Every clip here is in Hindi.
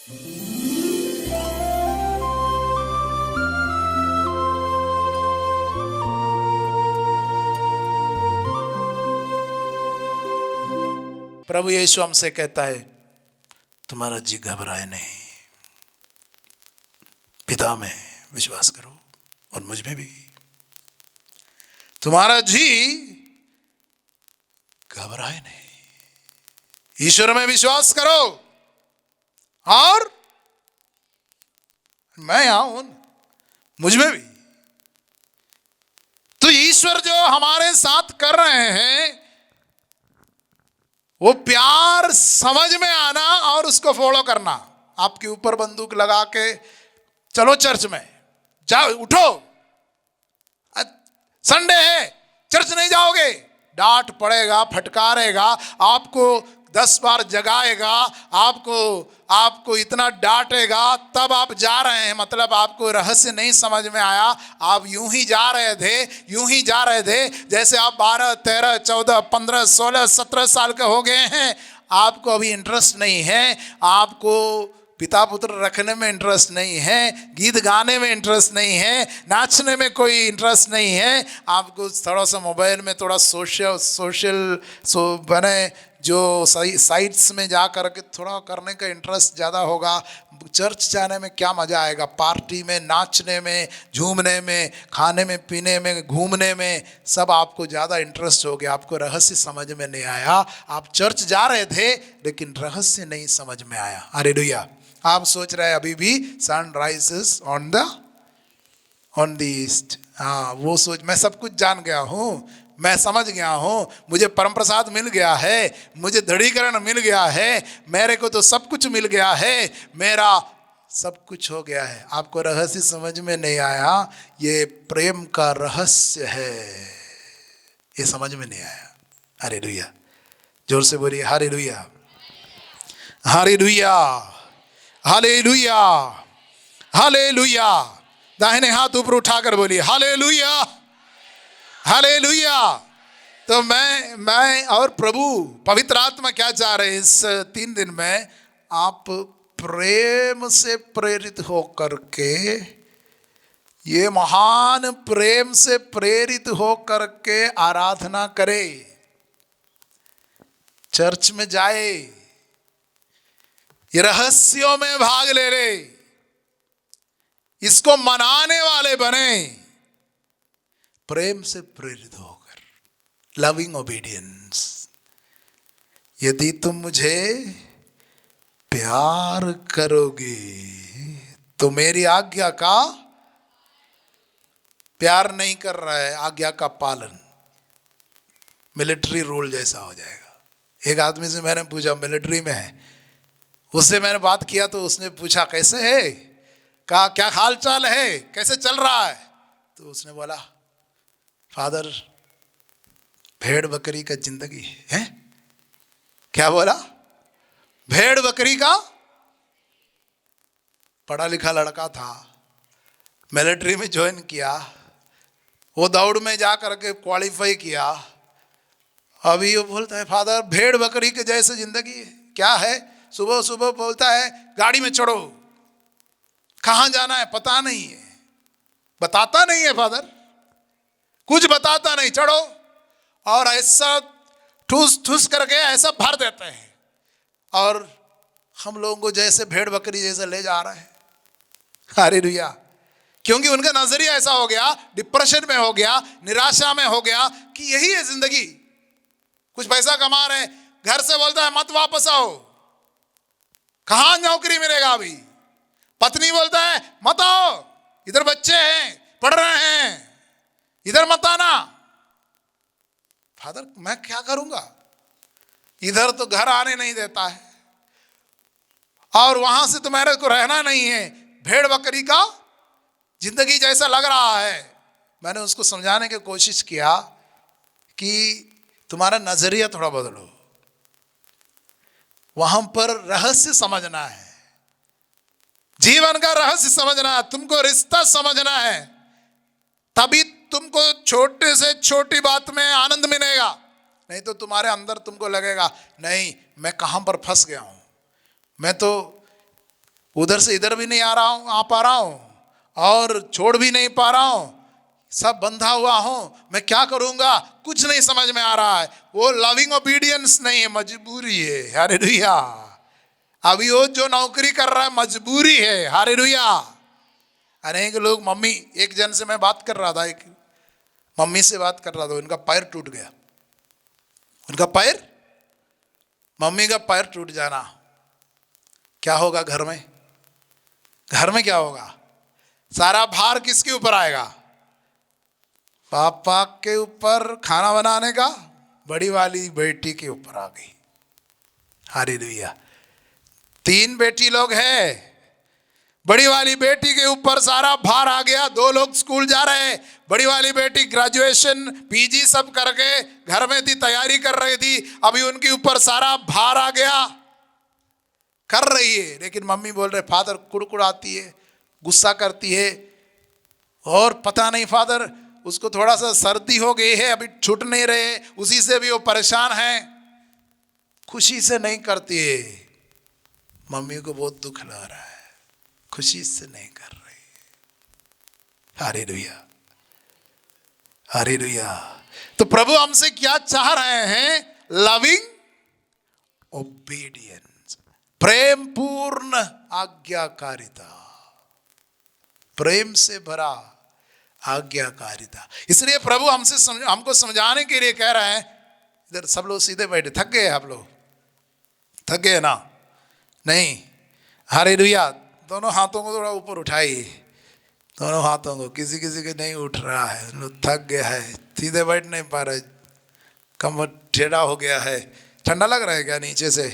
प्रभु यीशु हमसे कहता है, तुम्हारा जी घबराए नहीं, पिता में विश्वास करो और मुझ में भी। तुम्हारा जी घबराए नहीं, ईश्वर में विश्वास करो और मैं यहां हूं, मुझ में भी। तो ईश्वर जो हमारे साथ कर रहे हैं वो प्यार समझ में आना और उसको फॉलो करना। आपके ऊपर बंदूक लगा के चलो चर्च में जाओ, उठो, संडे है चर्च नहीं जाओगे, डांट पड़ेगा, फटकारेगा, आपको 10 बार जगाएगा, आपको इतना डांटेगा, तब आप जा रहे हैं, मतलब आपको रहस्य नहीं समझ में आया। आप यूं ही जा रहे थे जैसे आप 12, 13, 14, 15, 16, 17 साल के हो गए हैं। आपको अभी इंटरेस्ट नहीं है, आपको पिता पुत्र रखने में इंटरेस्ट नहीं है, गीत गाने में इंटरेस्ट नहीं है, नाचने में कोई इंटरेस्ट नहीं है। आपको थोड़ा सा मोबाइल में थोड़ा सोशल बने जो साइट्स में जा कर के थोड़ा करने का इंटरेस्ट ज़्यादा होगा। चर्च जाने में क्या मज़ा आएगा, पार्टी में, नाचने में, झूमने में, खाने में, पीने में, घूमने में, सब आपको ज़्यादा इंटरेस्ट हो गया। आपको रहस्य समझ में नहीं आया। आप चर्च जा रहे थे लेकिन रहस्य नहीं समझ में आया। हालेलुया। आप सोच रहे हैं अभी भी sun rises on the east. हाँ, वो सोच मैं सब कुछ जान गया हूँ, मैं समझ गया हूँ, मुझे परम प्रसाद मिल गया है, मुझे दृढ़ीकरण मिल गया है, मेरे को तो सब कुछ मिल गया है, मेरा सब कुछ हो गया है। आपको रहस्य समझ में नहीं आया, ये प्रेम का रहस्य है, ये समझ में नहीं आया। हालेलुया। जोर से बोलिए हालेलुया, हालेलुया, हालेलुया, हालेलुया। दाहिने हाथ ऊपर उठाकर बोलिए हालेलुया, हालेलुया। तो मैं और प्रभु पवित्र आत्मा क्या चाह रहे हैं इस 3 दिन में, आप प्रेम से प्रेरित होकर के, ये महान प्रेम से प्रेरित होकर के आराधना करें, चर्च में जाए, ये रहस्यों में भाग ले ले, इसको मनाने वाले बने, प्रेम से प्रेरित होकर, लविंग ओबीडियंस। यदि तुम मुझे प्यार करोगे तो मेरी आज्ञा का, प्यार नहीं कर रहा है, आज्ञा का पालन, मिलिट्री रूल जैसा हो जाएगा। एक आदमी से मैंने पूछा, मिलिट्री में है, उससे मैंने बात किया तो उसने पूछा कैसे है, कहा क्या हाल चाल है, कैसे चल रहा है, तो उसने बोला फादर भेड़ बकरी का जिंदगी है। क्या बोला? भेड़ बकरी का। पढ़ा लिखा लड़का था, मिलिट्री में ज्वाइन किया, वो दौड़ में जा करके क्वालिफाई किया, अभी वो बोलता है फादर भेड़ बकरी के जैसे जिंदगी है। क्या है? सुबह सुबह बोलता है गाड़ी में चढ़ो, कहां जाना है पता नहीं है, बताता नहीं है फादर, कुछ बताता नहीं, चढ़ो, और ऐसा ठूस ठूस करके ऐसा भर देते हैं और हम लोगों को जैसे भेड़ बकरी जैसे ले जा रहे हैं। हालेलुया। क्योंकि उनका नजरिया ऐसा हो गया, डिप्रेशन में हो गया, निराशा में हो गया कि यही है जिंदगी। कुछ पैसा कमा रहे, घर से बोलता है मत वापस आओ, कहां नौकरी मिलेगा अभी। पत्नी बोलता है मत आओ, इधर बच्चे हैं पढ़ रहे हैं, इधर मत आना। फादर मैं क्या करूंगा, इधर तो घर आने नहीं देता है और वहां से तो मेरे को रहना नहीं है, भेड़ बकरी का जिंदगी जैसा लग रहा है। मैंने उसको समझाने की कोशिश किया कि तुम्हारा नजरिया थोड़ा बदलो, वहां पर रहस्य समझना है, जीवन का रहस्य समझना है, तुमको रिश्ता समझना है, तभी तुमको छोटे से छोटी बात में आनंद मिलेगा। नहीं तो तुम्हारे अंदर तुमको लगेगा नहीं मैं कहां पर फंस गया हूं, मैं तो उधर से इधर भी नहीं आ पा रहा हूं, और छोड़ भी नहीं पा रहा हूं, सब बंधा हुआ हूं, मैं क्या करूंगा, कुछ नहीं समझ में आ रहा है। वो लविंग ओबीडियंस नहीं है, मजबूरी है। हालेलुया। अभी वो जो नौकरी कर रहा है मजबूरी है। हालेलुया। अनेक लोग, मम्मी, एक जन से मैं बात कर रहा था, एक मम्मी से बात कर रहा था, उनका पैर टूट गया। उनका पैर, मम्मी का पैर टूट जाना, क्या होगा घर में? घर में क्या होगा? सारा भार किसके ऊपर आएगा? पापा के ऊपर खाना बनाने का, बड़ी वाली बेटी के ऊपर आ गई। हालेलुया। 3 बेटी लोग हैं, बड़ी वाली बेटी के ऊपर सारा भार आ गया। 2 लोग स्कूल जा रहे हैं, बड़ी वाली बेटी ग्रेजुएशन पीजी सब करके घर में थी, तैयारी कर रही थी, अभी उनके ऊपर सारा भार आ गया। कर रही है, लेकिन मम्मी बोल रहे, फादर कुड़कुड़ाती है, गुस्सा करती है, और पता नहीं फादर उसको थोड़ा सा सर्दी हो गई है, अभी छूट नहीं रहे, उसी से भी वो परेशान है, खुशी से नहीं करती है। मम्मी को बहुत दुख लग रहा है, खुशी से नहीं कर रही। Hallelujah, hallelujah. तो प्रभु हमसे क्या चाह रहे हैं? लविंग ओबीडियंस, प्रेम पूर्ण आज्ञाकारिता, प्रेम से भरा आज्ञाकारिता। इसलिए प्रभु हमको समझाने के लिए कह रहे हैं। इधर सब लोग सीधे बैठे, थक गए आप लोग? थक गए ना? नहीं। हालेलुया। दोनों हाथों को थोड़ा ऊपर उठाइए, दोनों हाथों को। किसी किसी के नहीं उठ रहा है, लोग थक गया है, सीधे बैठ नहीं पा रहे, कमर टेढ़ा हो गया है। ठंडा लग रहा है क्या नीचे से?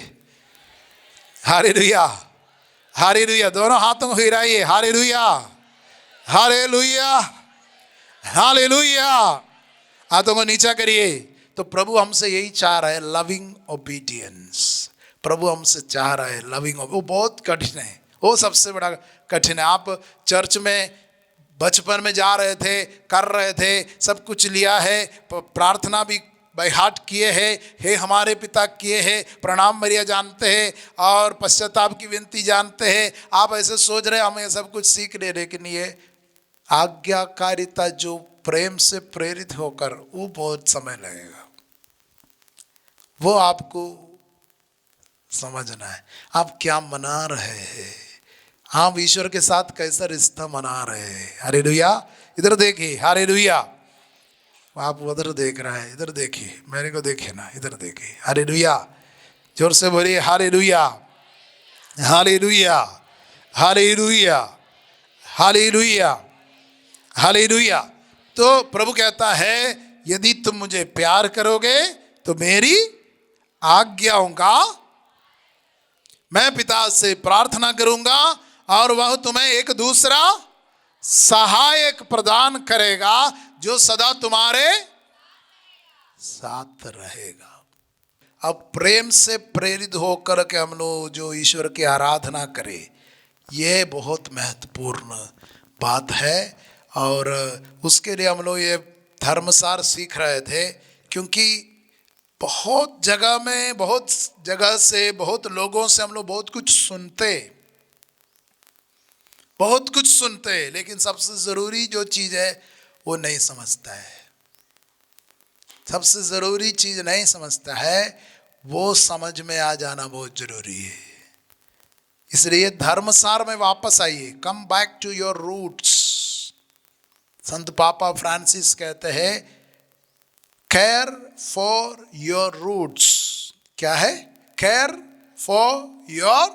Hallelujah, hallelujah. दोनों हाथों को हिलाइए। Hallelujah, hallelujah, hallelujah. हाथों को नीचा करिए। तो प्रभु हमसे यही चाह रहा है, लविंग ओबीडियंस। प्रभु हमसे चाह रहा है लविंग। वो बहुत कठिन है, वो सबसे बड़ा कठिन है। आप चर्च में बचपन में जा रहे थे, कर रहे थे, सब कुछ लिया है, प्रार्थना भी बाय हार्ट किए हैं, हे हमारे पिता किए हैं, प्रणाम मरिया जानते हैं, और पश्चाताप की विनती जानते हैं। आप ऐसे सोच रहे हम ये सब कुछ सीख रहे, लेकिन ये आज्ञाकारिता जो प्रेम से प्रेरित होकर, वो बहुत समय लगेगा। वो आपको समझना है, आप क्या मना रहे हैं, आप ईश्वर के साथ कैसा रिश्ता मना रहे हैं। हालेलुया। इधर देखिए, हालेलुया। आप उधर देख रहा है, इधर देखिए, मेरे को देखिए ना, इधर देखिए। हालेलुया। जोर से बोलिए hallelujah, hallelujah, hallelujah, hallelujah, hallelujah. तो प्रभु कहता है, यदि तुम मुझे प्यार करोगे तो मेरी आज्ञाओं का मैं पिता से प्रार्थना करूंगा, और वह तुम्हें एक दूसरा सहायक प्रदान करेगा, जो सदा तुम्हारे साथ रहेगा। अब प्रेम से प्रेरित होकर के हम लोग जो ईश्वर की आराधना करें, ये बहुत महत्वपूर्ण बात है। और उसके लिए हम लोग ये धर्मसार सीख रहे थे, क्योंकि बहुत जगह में, बहुत जगह से, बहुत लोगों से हम लोग बहुत कुछ सुनते, लेकिन सबसे ज़रूरी जो चीज़ है वो नहीं समझता है। सबसे ज़रूरी चीज़ नहीं समझता है, वो समझ में आ जाना बहुत ज़रूरी है। इसलिए धर्मसार में वापस आइए, come back to your roots. संत पापा फ्रांसिस कहते हैं, केयर फॉर योर रूट्स। क्या है? Care for your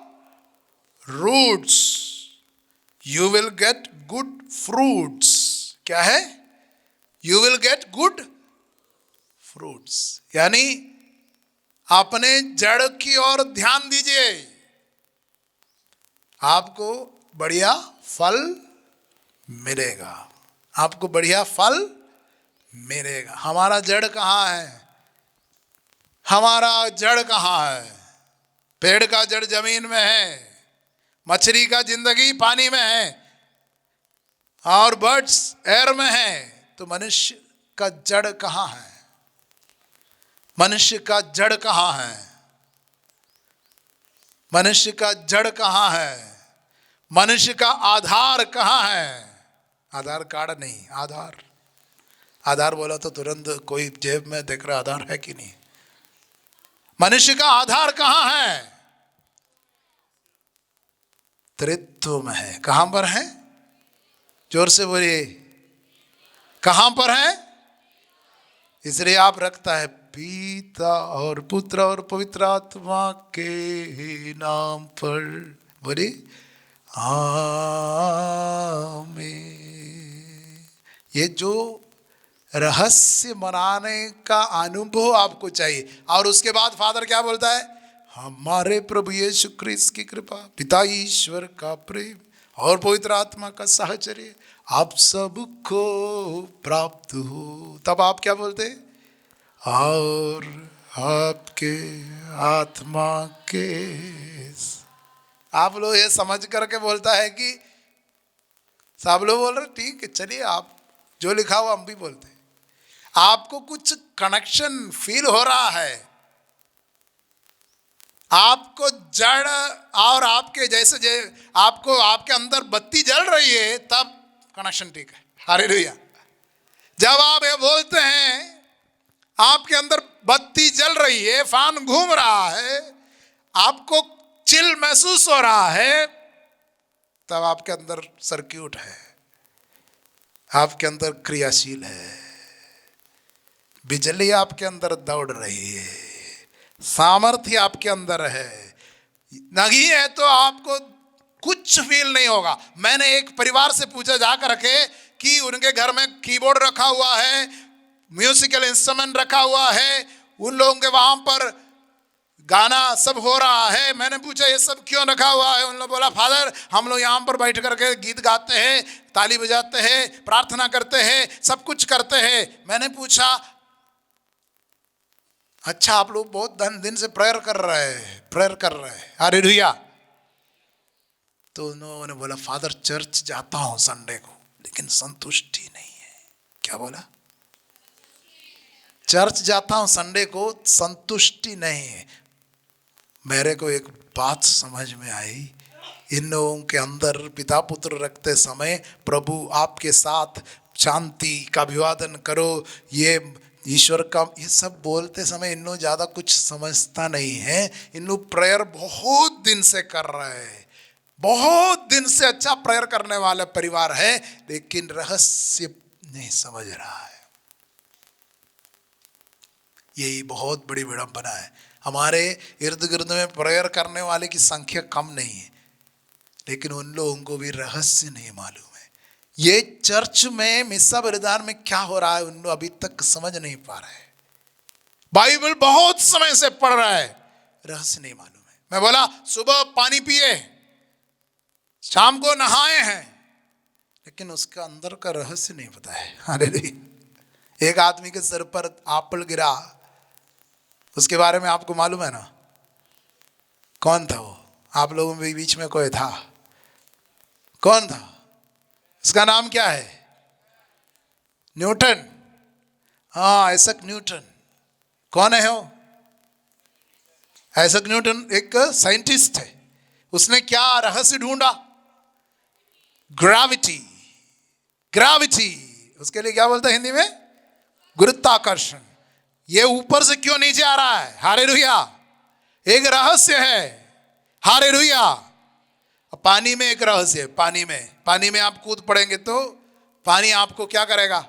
roots, you will get good fruits. क्या है? You will get good fruits. यानी अपने जड़ की ओर ध्यान दीजिए, आपको बढ़िया फल मिलेगा, आपको बढ़िया फल मिलेगा। हमारा जड़ कहाँ है? हमारा जड़ कहाँ है? पेड़ का जड़ जमीन में है, मछली का जिंदगी पानी में है, और बर्ड्स एयर में है। तो मनुष्य का जड़ कहाँ है? मनुष्य का जड़ कहाँ है? मनुष्य का जड़ कहाँ है? मनुष्य का आधार कहाँ है? आधार कार्ड नहीं, आधार। आधार बोला तो तुरंत कोई जेब में देख रहा आधार है कि नहीं। मनुष्य का आधार कहाँ है? त्रित्व में है। कहां पर है? जोर से बोलिए, कहां पर है? इसलिए आप रखता है पिता और पुत्र और पवित्र आत्मा के नाम पर। बोलिए आमीन। ये जो रहस्य मनाने का अनुभव आपको चाहिए। और उसके बाद फादर क्या बोलता है? हमारे प्रभु यीशु क्रिस्त की कृपा, पिता ईश्वर का प्रेम और पवित्र आत्मा का साहचर्य आप सबको प्राप्त हो। तब आप क्या बोलते? और आपके आत्मा के। आप लोग ये समझ करके बोलता है कि सब लोग बोल रहे ठीक है, चलिए आप जो लिखा हुआ हम भी बोलते हैं। आपको कुछ कनेक्शन फील हो रहा है, आपको जड़ और आपके जैसे आपको आपके अंदर बत्ती जल रही है, तब कनेक्शन ठीक है। हालेलुया। जब आप ये बोलते हैं आपके अंदर बत्ती जल रही है, फैन घूम रहा है, आपको चिल महसूस हो रहा है, तब आपके अंदर सर्किट है, आपके अंदर क्रियाशील है, बिजली आपके अंदर दौड़ रही है, सामर्थ्य आपके अंदर है। नहीं है तो आपको कुछ फील नहीं होगा। मैंने एक परिवार से पूछा जाकर के कि उनके घर में कीबोर्ड रखा हुआ है, म्यूजिकल इंस्ट्रूमेंट रखा हुआ है, उन लोगों के वहां पर गाना सब हो रहा है। मैंने पूछा ये सब क्यों रखा हुआ है? उन लोगों बोला फादर हम लोग यहाँ पर बैठ करके गीत गाते हैं, ताली बजाते हैं, प्रार्थना करते हैं, सब कुछ करते हैं। मैंने पूछा अच्छा आप लोग बहुत दिन से प्रेयर कर रहे हैं, हालेलुया। तो उन्होंने बोला फादर चर्च जाता हूं संडे को, लेकिन संतुष्टि नहीं है। क्या बोला? चर्च जाता हूं संडे को, संतुष्टि नहीं है। मेरे को एक बात समझ में आई, इन लोगों के अंदर पिता पुत्र रखते समय प्रभु आपके साथ शांति का अभिवादन करो, ये ईश्वर का, ये सब बोलते समय इन लोग ज़्यादा कुछ समझता नहीं है। इन लोग प्रेयर बहुत दिन से कर रहे हैं, बहुत दिन से अच्छा प्रेयर करने वाला परिवार है, लेकिन रहस्य नहीं समझ रहा है। यही बहुत बड़ी विडंबना है। हमारे इर्द गिर्द में प्रेयर करने वाले की संख्या कम नहीं है, लेकिन उन लोगों को भी रहस्य नहीं मालूम है। ये चर्च में मिस्सा बलिदान में क्या हो रहा है उन लोग अभी तक समझ नहीं पा रहे। बाइबल बहुत समय से पढ़ रहा है, रहस्य नहीं मालूम है। मैं बोला सुबह पानी पिए, शाम को नहाए हैं, लेकिन उसका अंदर का रहस्य नहीं पता है। हालेलुया। एक आदमी के सर पर एप्पल गिरा, उसके बारे में आपको मालूम है ना? कौन था वो? आप लोगों के बीच में कोई था? कौन था? उसका नाम क्या है? न्यूटन। हाँ, आइजैक न्यूटन। कौन है वो? आइजैक न्यूटन एक साइंटिस्ट है। उसने क्या रहस्य ढूंढा? ग्रेविटी। ग्रेविटी उसके लिए क्या बोलते हैं हिंदी में? गुरुत्वाकर्षण। ये ऊपर से क्यों नीचे आ रहा है? हालेलुया। एक रहस्य है। हालेलुया। पानी में एक रहस्य है। पानी में आप कूद पड़ेंगे तो पानी आपको क्या करेगा?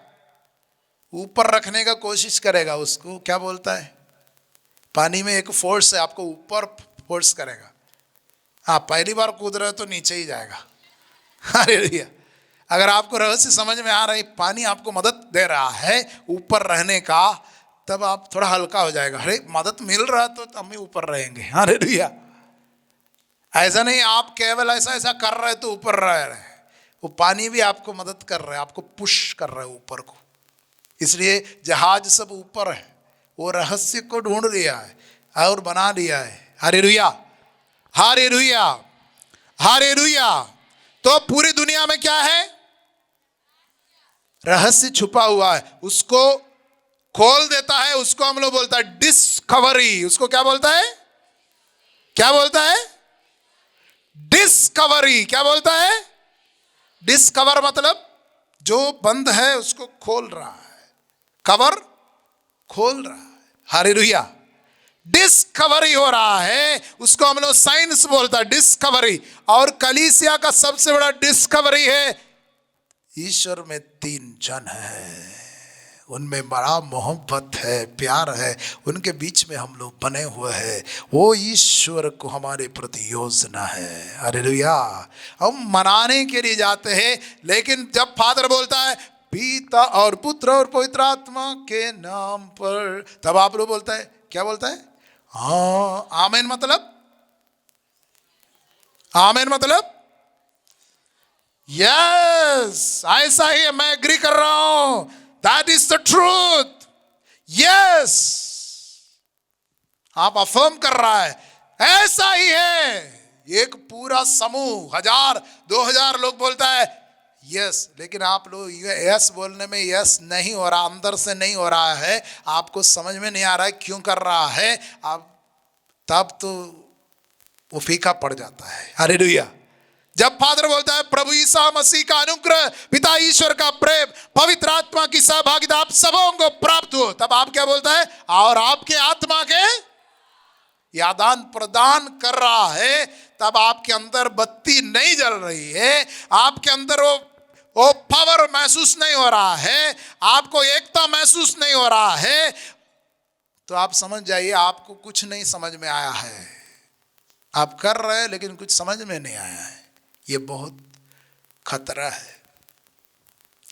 ऊपर रखने का कोशिश करेगा। उसको क्या बोलता है? पानी में एक फोर्स है, आपको ऊपर फोर्स करेगा। हाँ, पहली बार कूद रहे हो तो नीचे ही जाएगा। हालेलुया। अगर आपको रहस्य समझ में आ रहा है, पानी आपको मदद दे रहा है ऊपर रहने का, तब आप थोड़ा हल्का हो जाएगा। अरे मदद मिल रहा है तो हम ही ऊपर रहेंगे। हालेलुया। ऐसा नहीं आप केवल ऐसा कर रहे तो ऊपर रह रहे, वो पानी भी आपको मदद कर रहा है, आपको पुश कर रहा है ऊपर को। इसलिए जहाज सब ऊपर है, वो रहस्य को ढूंढ लिया है और बना लिया है। हालेलुया। हालेलुया। हालेलुया। तो पूरी दुनिया में क्या है? रहस्य छुपा हुआ है, उसको खोल देता है। उसको हम लोग बोलता है डिस्कवरी। उसको क्या बोलता है? क्या बोलता है? Dis discovery. क्या बोलता है? डिस्कवर मतलब जो बंद है उसको खोल रहा है, कवर खोल रहा है। हालेलुया। डिस्कवरी हो रहा है, उसको हम लोग साइंस बोलता है, डिस्कवरी। और कलीसिया का सबसे बड़ा डिस्कवरी है ईश्वर में 3 जन है, उनमें बड़ा मोहब्बत है, प्यार है, उनके बीच में हम लोग बने हुए हैं। वो ईश्वर को हमारे प्रति योजना है। हालेलुया। हम मनाने के लिए जाते हैं, लेकिन जब फादर बोलता है पिता और पुत्र और पवित्र आत्मा के नाम पर, तब आप लोग बोलता है, क्या बोलता है? हाँ, आमीन मतलब, आमीन मतलब यस, ऐसा ही है, मैं एग्री कर रहा हूं, that is the truth. Yes, आप अफर्म कर रहा है, ऐसा ही है। एक पूरा समूह 1000 2000 लोग बोलता है यस, लेकिन आप लोग यस बोलने में यस नहीं हो रहा, अंदर से नहीं हो रहा है, आपको समझ में नहीं आ रहा है क्यों कर रहा है, आप तब तो वो फीका पड़ जाता है। हालेलुया। जब फादर बोलता है प्रभु यीशु मसीह का अनुग्रह, पिता ईश्वर का प्रेम, पवित्र आत्मा की सहभागिता आप सबों को प्राप्त हो, तब आप क्या बोलता है? और आपके आत्मा के आदान प्रदान कर रहा है। तब आपके अंदर बत्ती नहीं जल रही है, आपके अंदर वो पावर महसूस नहीं हो रहा है, आपको एकता महसूस नहीं हो रहा है, तो आप समझ जाइए आपको कुछ नहीं समझ में आया है। आप कर रहे हैं लेकिन कुछ समझ में नहीं आया है। ये बहुत खतरा है।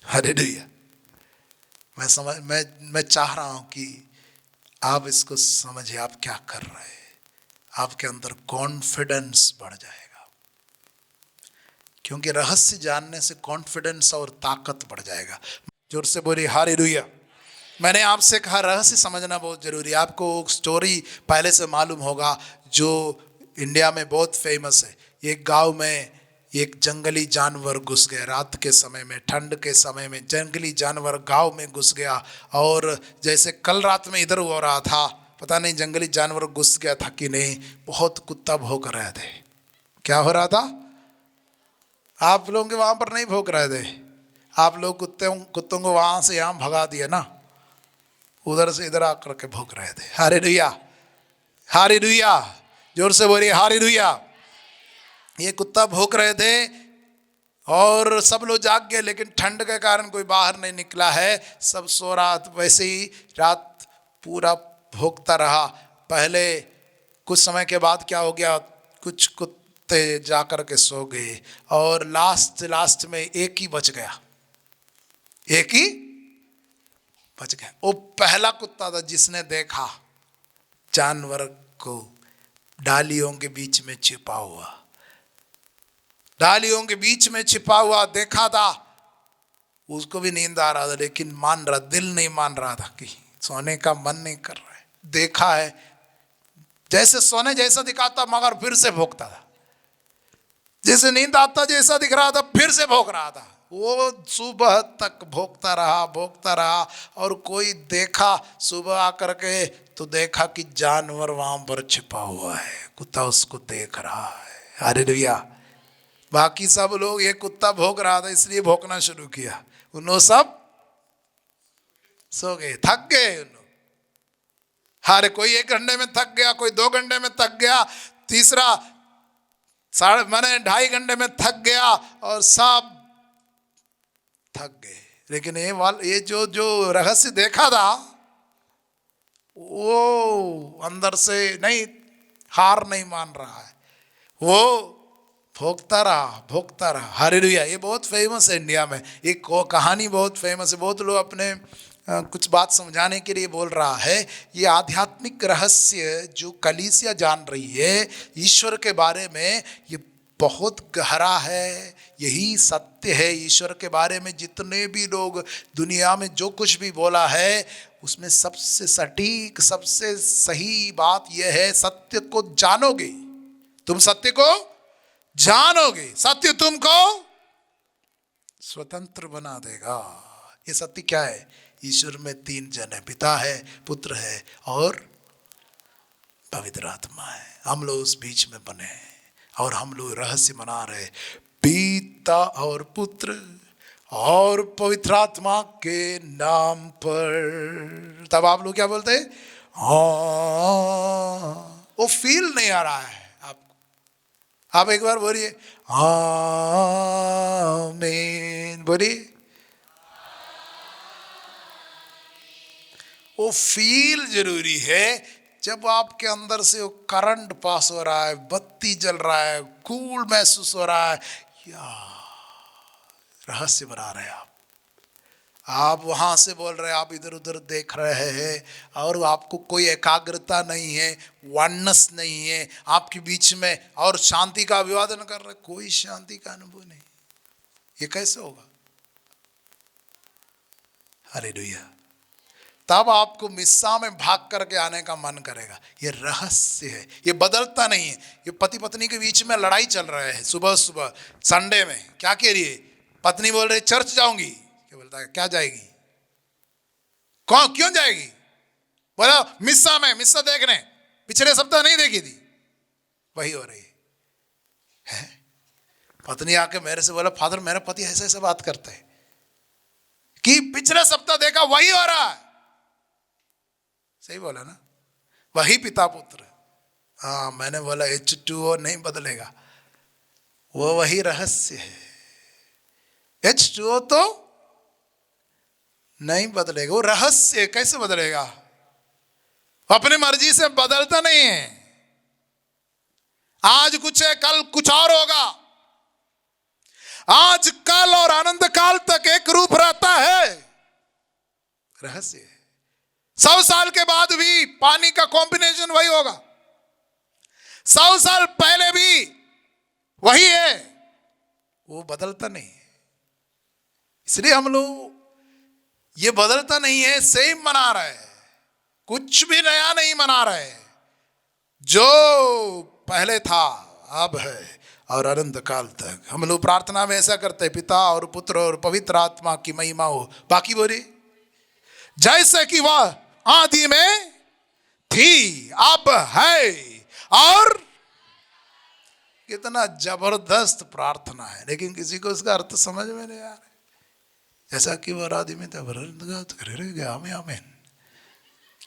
हालेलुया। मैं चाह रहा हूं कि आप इसको समझिए, आप क्या कर रहे हैं। आपके अंदर कॉन्फिडेंस बढ़ जाएगा, क्योंकि रहस्य जानने से कॉन्फिडेंस और ताकत बढ़ जाएगा। जोर से बोलिए हालेलुया। मैंने आपसे कहा रहस्य समझना बहुत जरूरी है। आपको स्टोरी पहले से मालूम होगा जो इंडिया में बहुत फेमस है। एक गांव में एक जंगली जानवर घुस गया, रात के समय में, ठंड के समय में जंगली जानवर गांव में घुस गया। और जैसे कल रात में इधर हो रहा था, पता नहीं जंगली जानवर घुस गया था कि नहीं, बहुत कुत्ता भौंक रहे थे। क्या हो रहा था? आप लोगों के वहां पर नहीं भौंक रहे थे, आप लोग कुत्तों को वहां से यहाँ भगा दिया ना, उधर से इधर आकर के भौंक रहे थे। Hallelujah, hallelujah. जोर से बोलिए हालेलुया। ये कुत्ता भौंक रहे थे और सब लोग जाग गए, लेकिन ठंड के कारण कोई बाहर नहीं निकला है, सब सो रहा। वैसे ही रात पूरा भौंकता रहा। पहले कुछ समय के बाद क्या हो गया, कुछ कुत्ते जाकर के सो गए और लास्ट में एक ही बच गया, एक ही बच गया। वो पहला कुत्ता था जिसने देखा जानवर को डालियों के बीच में छिपा हुआ, डालियों के बीच में छिपा हुआ देखा था। उसको भी नींद आ रहा था, लेकिन मान रहा, दिल नहीं मान रहा था कि सोने का मन नहीं कर रहा है। देखा है, जैसे सोने जैसा दिखाता, मगर फिर से भौंकता था। जैसे नींद आता जैसा दिख रहा था, फिर से भौंक रहा था। वो सुबह तक भौंकता रहा और कोई देखा सुबह आकर के तो देखा कि जानवर वहां पर छिपा हुआ है, कुत्ता उसको देख रहा है। हालेलुया। बाकी सब लोग, ये कुत्ता भौंक रहा था इसलिए भौंकना शुरू किया, उन्होंने सब सो गए, थक गए उन्होंने। हर कोई 1 घंटे में थक गया, कोई 2 घंटे में थक गया, तीसरा 2.5 घंटे में थक गया और सब थक गए। लेकिन ये जो रहस्य देखा था, वो अंदर से नहीं, हार नहीं मान रहा है, वो भोगता रहा। हालेलुया। ये बहुत फेमस है इंडिया में, एक कहानी बहुत फेमस है। बहुत लोग अपने कुछ बात समझाने के लिए बोल रहा है। ये आध्यात्मिक रहस्य जो कलीसिया जान रही है ईश्वर के बारे में, ये बहुत गहरा है, यही सत्य है। ईश्वर के बारे में जितने भी लोग दुनिया में जो कुछ भी बोला है, उसमें सबसे सटीक, सबसे सही बात यह है, सत्य को जानोगे, तुम सत्य को जानोगे, सत्य तुमको स्वतंत्र बना देगा। ये सत्य क्या है? ईश्वर में 3 जन है, पिता है, पुत्र है और पवित्र आत्मा है। हम लोग उस बीच में बने हैं। और हम लोग रहस्य मना रहे, पिता और पुत्र और पवित्र आत्मा के नाम पर। तब आप लोग क्या बोलते हैं? वो फील नहीं आ रहा है आपको। आप एक बार बोलिए आमीन, बोलिए। वो फील जरूरी है। जब आपके अंदर से वो करंट पास हो रहा है, बत्ती जल रहा है, कूल महसूस हो रहा है, या रहस्य बना रहे हैं आप वहां से बोल रहे हैं, आप इधर उधर देख रहे हैं और आपको कोई एकाग्रता नहीं है, वननेस नहीं है आपके बीच में, और शांति का अभिवादन कर रहे, कोई शांति का अनुभव नहीं। ये कैसे होगा? हालेलुया। तब आपको मिस्सा में भाग करके आने का मन करेगा। ये रहस्य है, ये बदलता नहीं है। ये पति पत्नी के बीच में लड़ाई चल रहा है सुबह सुबह संडे में। क्या कह रही है? पत्नी बोल रही चर्च जाऊंगी। क्या बोलता है? क्या जाएगी? कौन क्यों जाएगी? बोला मिस्सा में, मिस्सा देखने, पिछले सप्ताह नहीं देखी थी, वही हो रही है। पत्नी आके मेरे से बोला, फादर मेरा पति ऐसे ऐसे बात करते हैं कि पिछले सप्ताह देखा वही हो रहा है। सही बोला ना? वही पिता पुत्र। हाँ, मैंने बोला H2O नहीं बदलेगा, वो वही रहस्य है। H2O तो नहीं बदलेगा, वो रहस्य कैसे बदलेगा? अपनी मर्जी से बदलता नहीं है। आज कुछ है, कल कुछ और होगा। आज कल और अनंत काल तक एक रूप रहता है। रहस्य है। 100 साल के बाद भी पानी का कॉम्बिनेशन वही होगा। 100 साल पहले भी वही है, वो बदलता नहीं है। इसलिए हम लोग ये बदलता नहीं है, सेम मना रहे हैं, कुछ भी नया नहीं मना रहे। जो पहले था अब है और अनंत काल तक। हम लोग प्रार्थना में ऐसा करते हैं, पिता और पुत्र और पवित्र आत्मा की महिमा हो। बाकी बोली जैसे कि वह आदि में थी, अब है और। कितना जबरदस्त प्रार्थना है, लेकिन किसी को उसका अर्थ समझ में नहीं आ रहा। जैसा कि वह आदि में था, आमीन।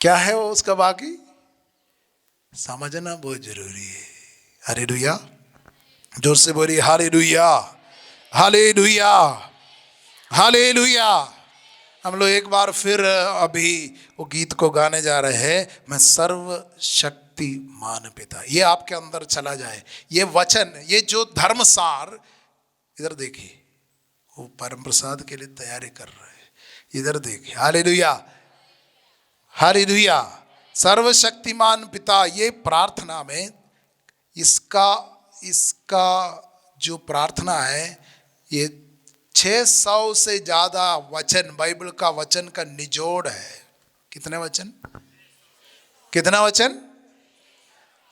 क्या है वो उसका बाकी समझना बहुत जरूरी है। हालेलुया। जोर से बोलिए हालेलुया, हालेलुया, हालेलुया। हम लोग एक बार फिर अभी वो गीत को गाने जा रहे हैं, मैं सर्वशक्तिमान पिता। ये आपके अंदर चला जाए, ये वचन, ये जो धर्मसार। इधर देखिए, वो परम प्रसाद के लिए तैयारी कर रहे हैं। इधर देखिए, हालेलुया, हालेलुया। सर्वशक्तिमान पिता, ये प्रार्थना में इसका जो प्रार्थना है, ये 600 से ज्यादा वचन, बाइबल का वचन का निचोड़ है। कितने वचन? कितना वचन?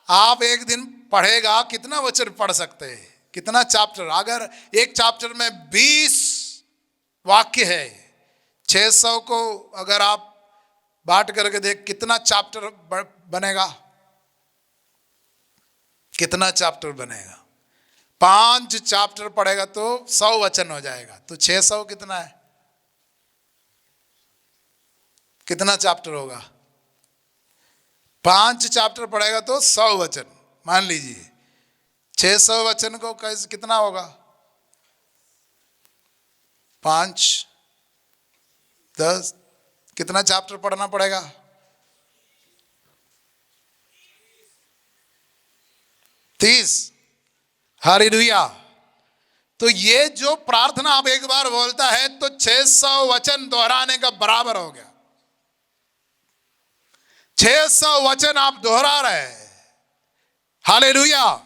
आप एक दिन पढ़ेगा, कितना वचन पढ़ सकते हैं? कितना चैप्टर? अगर एक चैप्टर में 20 वाक्य है, 600 को अगर आप बांट करके देख, कितना चैप्टर बनेगा? कितना चैप्टर बनेगा? 5 चैप्टर पढ़ेगा तो 100 वचन हो जाएगा। तो 600 कितना है? कितना चैप्टर होगा? 5 चैप्टर पढ़ेगा तो 100 वचन। मान लीजिए 600 वचन को कैसे, कितना होगा? 5, 10, कितना चैप्टर पढ़ना पड़ेगा? 30। हालेलुया। तो ये जो प्रार्थना आप एक बार बोलता है तो 600 वचन दोहराने का बराबर हो गया। 600 वचन आप दोहरा रहे हैं। हालेलुया।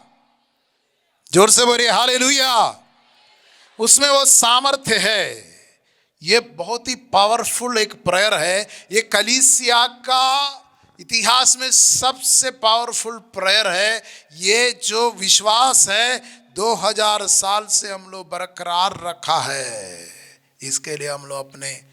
जोर से बोलिए हालेलुया। उसमें वो सामर्थ्य है। ये बहुत ही पावरफुल एक प्रेयर है। ये कलीसिया का इतिहास में सबसे पावरफुल प्रेयर है। ये जो विश्वास है 2000 साल से हम लोग बरकरार रखा है। इसके लिए हम लोग अपने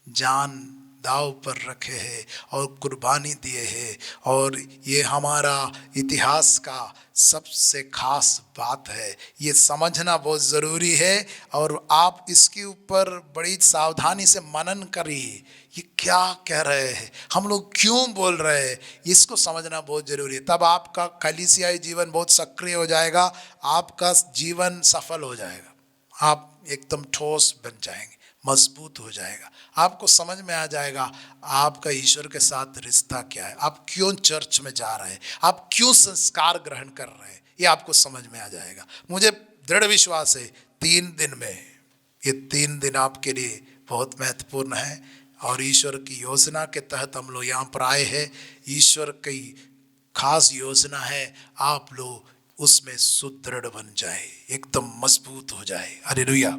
जान दाव पर रखे हैं और कुर्बानी दिए हैं। और ये हमारा इतिहास का सबसे खास बात है, ये समझना बहुत ज़रूरी है। और आप इसके ऊपर बड़ी सावधानी से मनन करिए, ये क्या कह रहे हैं, हम लोग क्यों बोल रहे हैं, इसको समझना बहुत ज़रूरी है। तब आपका कलीसियाई जीवन बहुत सक्रिय हो जाएगा, आपका जीवन सफल हो जाएगा, आप एकदम ठोस बन जाएंगे, मजबूत हो जाएगा। आपको समझ में आ जाएगा आपका ईश्वर के साथ रिश्ता क्या है, आप क्यों चर्च में जा रहे हैं, आप क्यों संस्कार ग्रहण कर रहे हैं, ये आपको समझ में आ जाएगा। मुझे दृढ़ विश्वास है 3 दिन में, ये 3 दिन आपके लिए बहुत महत्वपूर्ण है। और ईश्वर की योजना के तहत हम लोग यहाँ पर आए हैं। ईश्वर की खास योजना है, आप लोग उसमें सुदृढ़ बन जाए, एकदम मजबूत हो जाए। हालेलुया।